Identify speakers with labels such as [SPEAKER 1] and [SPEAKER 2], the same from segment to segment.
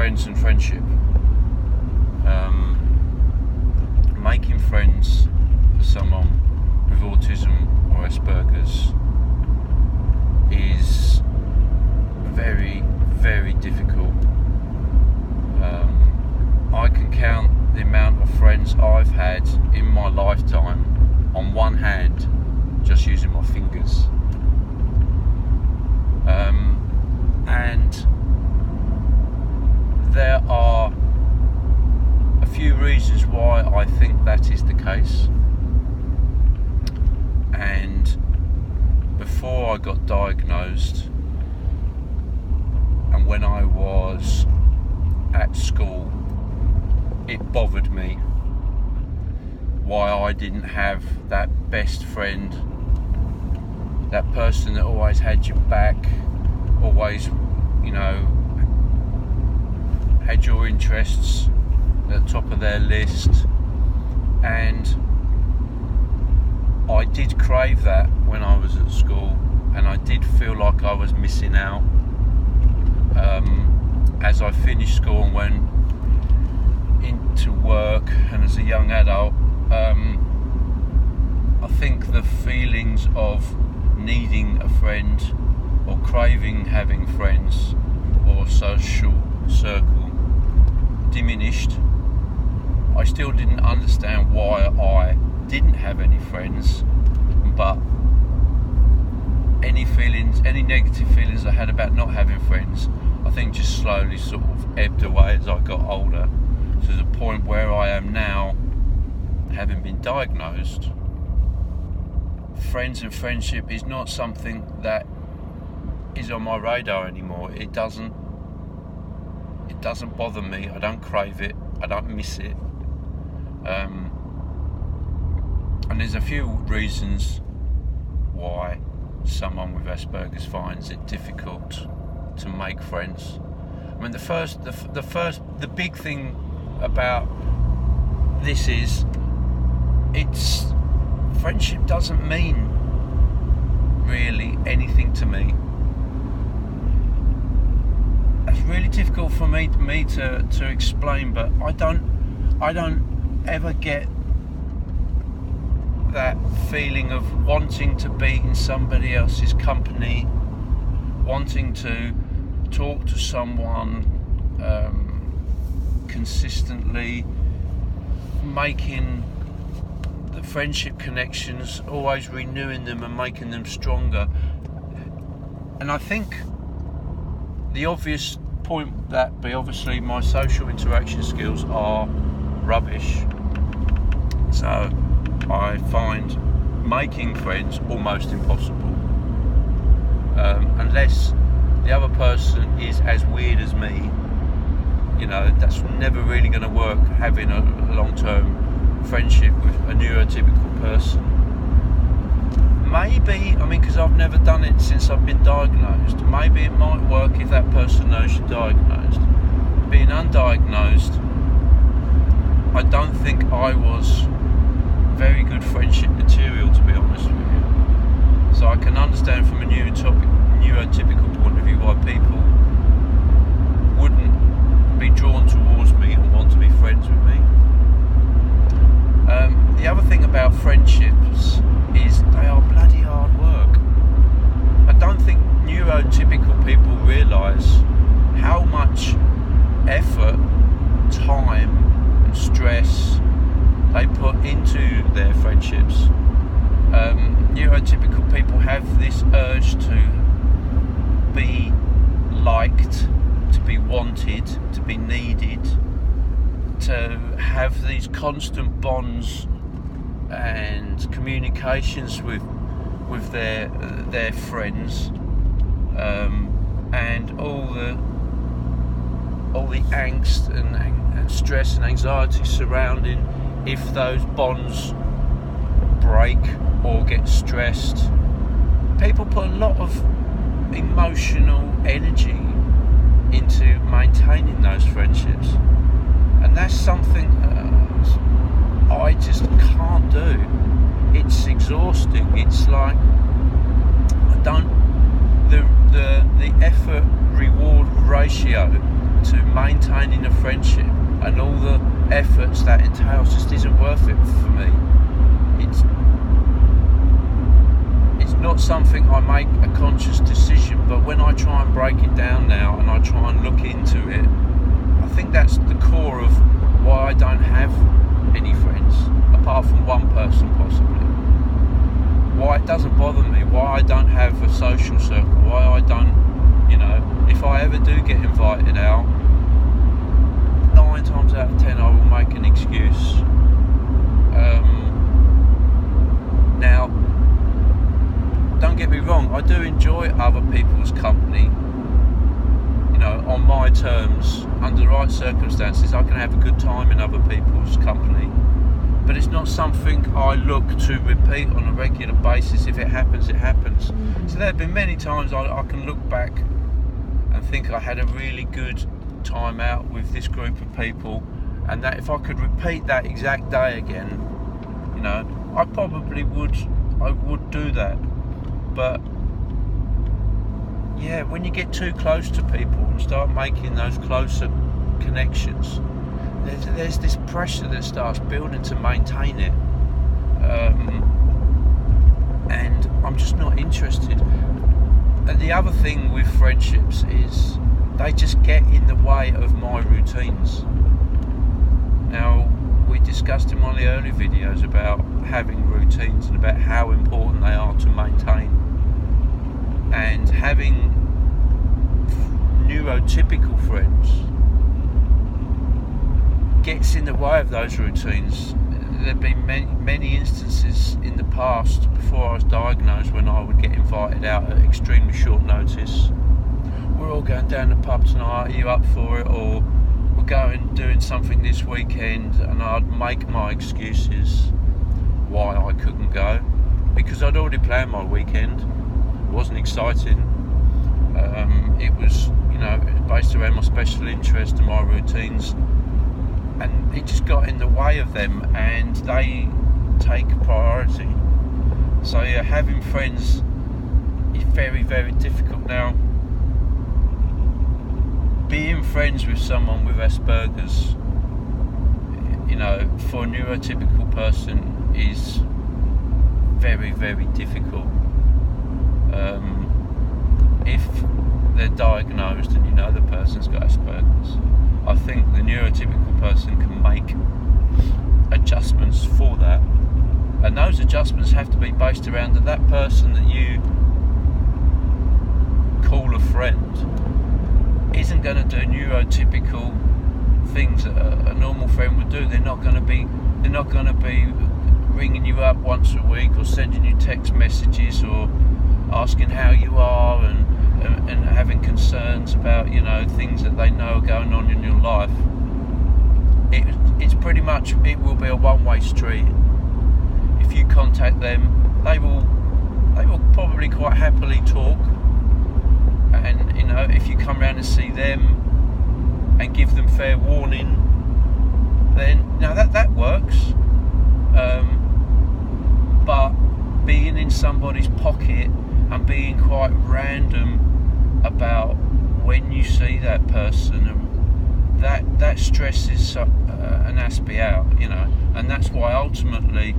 [SPEAKER 1] friends and friendship. Making friends for someone with autism or Aspergers is very, very difficult. I can count the amount of friends I've had in my lifetime on one hand, just using my fingers. And there are a few reasons why I think that is the case. And before I got diagnosed, and when I was at school, it bothered me why I didn't have that best friend, that person that always had your back, always, had your interests at the top of their list. And I did crave that when I was at school, and I did feel like I was missing out. As I finished school and went into work, and as a young adult, I think the feelings of needing a friend or craving having friends or social circle diminished. I still didn't understand why I didn't have any friends, but any negative feelings I had about not having friends, I think just slowly sort of ebbed away as I got older, to the point where I am now, having been diagnosed. Friends and friendship is not something that is on my radar anymore. It doesn't bother me. I don't crave it. I don't miss it. And there's a few reasons why someone with Asperger's finds it difficult to make friends. I mean, the big thing about this is, friendship doesn't mean really anything to me. It's really difficult for me to explain, but I don't ever get that feeling of wanting to be in somebody else's company, wanting to talk to someone consistently, making the friendship connections, always renewing them and making them stronger. And I think the obvious point that be, obviously my social interaction skills are rubbish, so I find making friends almost impossible, unless the other person is as weird as me. That's never really going to work, having a long-term friendship with a neurotypical person. Maybe, because I've never done it since I've been diagnosed, maybe it might work if that person knows you're diagnosed. Being undiagnosed, I don't think I was very good friendship material, to be honest with you. So I can understand from a neurotypical point of view why people wouldn't be drawn towards me and want to be friends with me. The other thing about friendships is they are bloody hard work. I don't think neurotypical people realise how much effort, time and stress they put into their friendships. Neurotypical people have this urge to be liked, to be wanted, to be needed, to have these constant bonds and communications with their friends, and all the angst and stress and anxiety surrounding if those bonds break or get stressed. People put a lot of emotional energy into maintaining those friendships, and that's something I just can't do. It's exhausting. It's like the effort reward ratio to maintaining a friendship and all the efforts that entails just isn't worth it for me. It's not something I make a conscious decision, but when I try and break it down now and I try and look into it, I think that's the core of why I don't have any friends, apart from one person possibly. Why it doesn't bother me, why I don't have a social circle, why I don't, if I ever do get invited out, 9 times out of 10 I will make an excuse. Now, don't get me wrong, I do enjoy other people's company, on my terms. Under the right circumstances I can have a good time in other people's company, but it's not something I look to repeat on a regular basis. If it happens, it happens. So there have been many times I can look back and think I had a really good time out with this group of people, and that if I could repeat that exact day again, I probably would do that. But yeah, when you get too close to people and start making those closer connections, there's this pressure that starts building to maintain it, and I'm just not interested. And the other thing with friendships is they just get in the way of my routines. Now, we discussed in one of the early videos about having routines and about how important they are to maintain, and having neurotypical friends gets in the way of those routines. There have been many instances in the past before I was diagnosed when I would get invited out at extremely short notice. We're all going down the pub tonight, are you up for it? Or we're going doing something this weekend, and I'd make my excuses why I couldn't go, because I'd already planned my weekend. It wasn't exciting. It was, based around my special interest and my routines, and it just got in the way of them, and they take priority. So yeah, having friends is very, very difficult now. Being friends with someone with Aspergers, for a neurotypical person is very, very difficult. If they're diagnosed and the person's got Aspergers, I think the neurotypical person can make adjustments for that, and those adjustments have to be based around that person that you call a friend isn't going to do neurotypical things that a normal friend would do. They're not going to be ringing you up once a week or sending you text messages or asking how you are and having concerns about things that they know are going on in your life. It's pretty much, it will be a one-way street. If you contact them, they will probably quite happily talk, and if you come around and see them and give them fair warning, then that works. But being in somebody's pocket and being quite random about when you see that person, that stresses an Aspie out, and that's why ultimately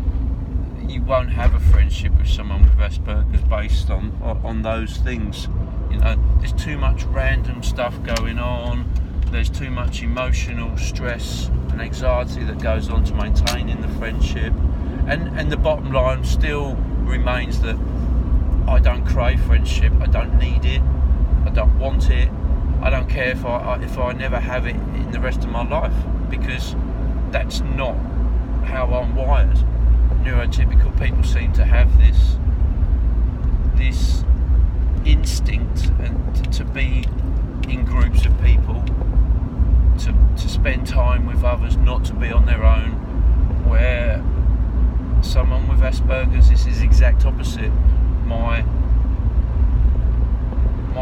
[SPEAKER 1] you won't have a friendship with someone with Asperger's based on those things. There's too much random stuff going on. There's too much emotional stress and anxiety that goes on to maintaining the friendship, and the bottom line still remains that I don't crave friendship. I don't need it. I don't want it. I don't care if I never have it in the rest of my life, because that's not how I'm wired. Neurotypical people seem to have this instinct and to be in groups of people, to spend time with others, not to be on their own, where someone with Asperger's is his exact opposite. My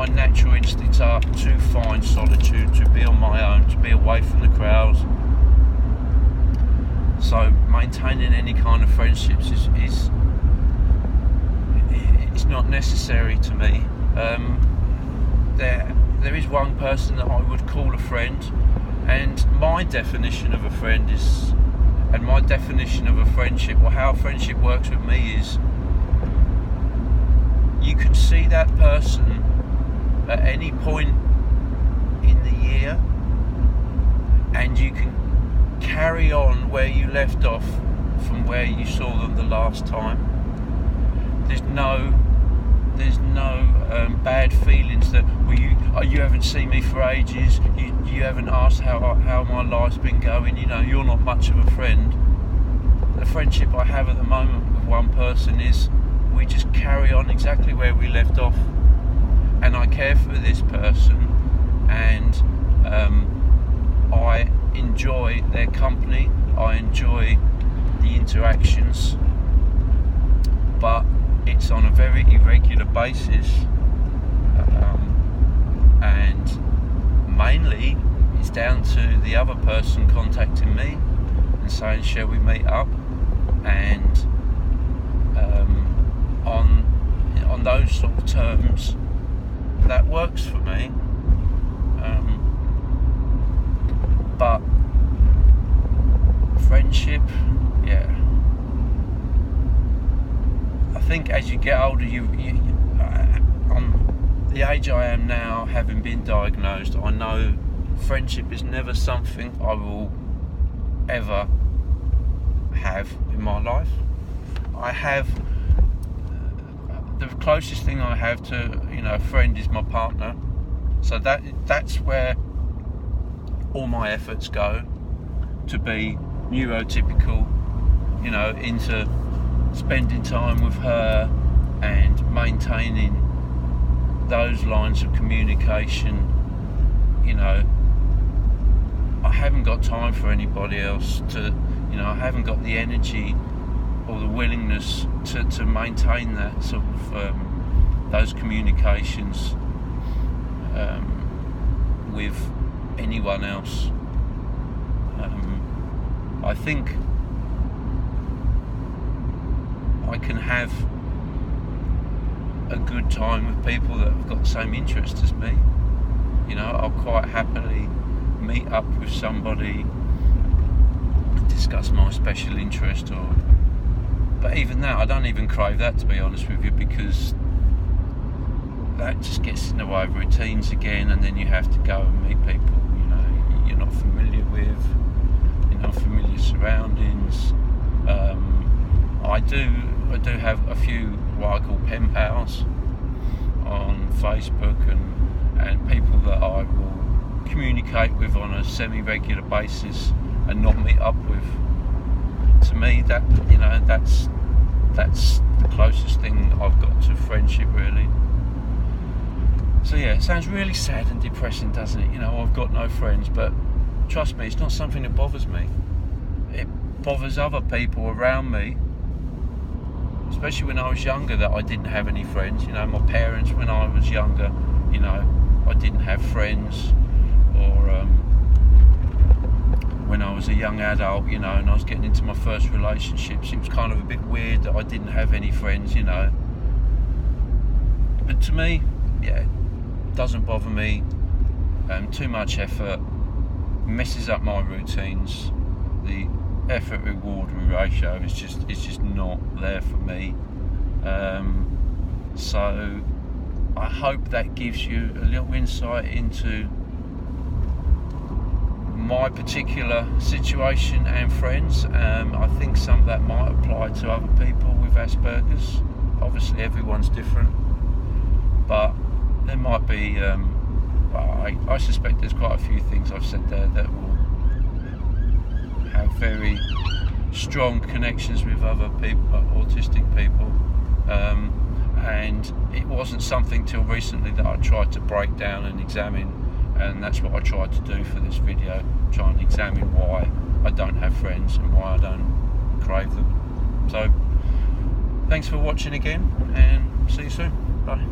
[SPEAKER 1] natural instincts are to find solitude, to be on my own, to be away from the crowds. So maintaining any kind of friendships is it's not necessary to me. There there is one person that I would call a friend, and my definition of a friend is, and my definition of a friendship, or how a friendship works with me, is you can see that person at any point in the year, and you can carry on where you left off from where you saw them the last time. There's no bad feelings that, well, you haven't seen me for ages, you haven't asked how my life's been going, you're not much of a friend. The friendship I have at the moment with one person is we just carry on exactly where we left off, and I care for this person, and I enjoy their company, I enjoy the interactions, but it's on a very irregular basis, and mainly it's down to the other person contacting me and saying, shall we meet up, and on those sort of terms that works for me, but friendship, yeah, I think as you get older, on the age I am now, having been diagnosed, I know friendship is never something I will ever have in my life. I have the closest thing I have to a friend is my partner, so that's where all my efforts go, to be neurotypical, into spending time with her and maintaining those lines of communication. I haven't got time for anybody else I haven't got the energy or the willingness to maintain that sort of those communications with anyone else. I think I can have a good time with people that have got the same interests as me. I'll quite happily meet up with somebody and discuss my special interest, but even that, I don't even crave that, to be honest with you, because that just gets in the way of routines again, and then you have to go and meet people you're not familiar with, familiar surroundings. I do have a few what I call pen pals on Facebook, and people that I will communicate with on a semi-regular basis and not meet up with. To me, that's the closest thing I've got to friendship, really. So yeah, it sounds really sad and depressing, doesn't it? I've got no friends, but trust me, it's not something that bothers me. It bothers other people around me, especially when I was younger, that I didn't have any friends. My parents, when I was younger, I didn't have friends, or when I was a young adult, and I was getting into my first relationships, it was kind of a bit weird that I didn't have any friends, But to me, yeah, it doesn't bother me. Too much effort messes up my routines. The effort reward ratio is just not there for me. So I hope that gives you a little insight into my particular situation and friends. I think some of that might apply to other people with Aspergers. Obviously everyone's different, but there might be I suspect there's quite a few things I've said there that will have very strong connections with other people, autistic people, and it wasn't something till recently that I tried to break down and examine, and that's what I tried to do for this video, try and examine why I don't have friends and why I don't crave them. So thanks for watching again, and see you soon. Bye.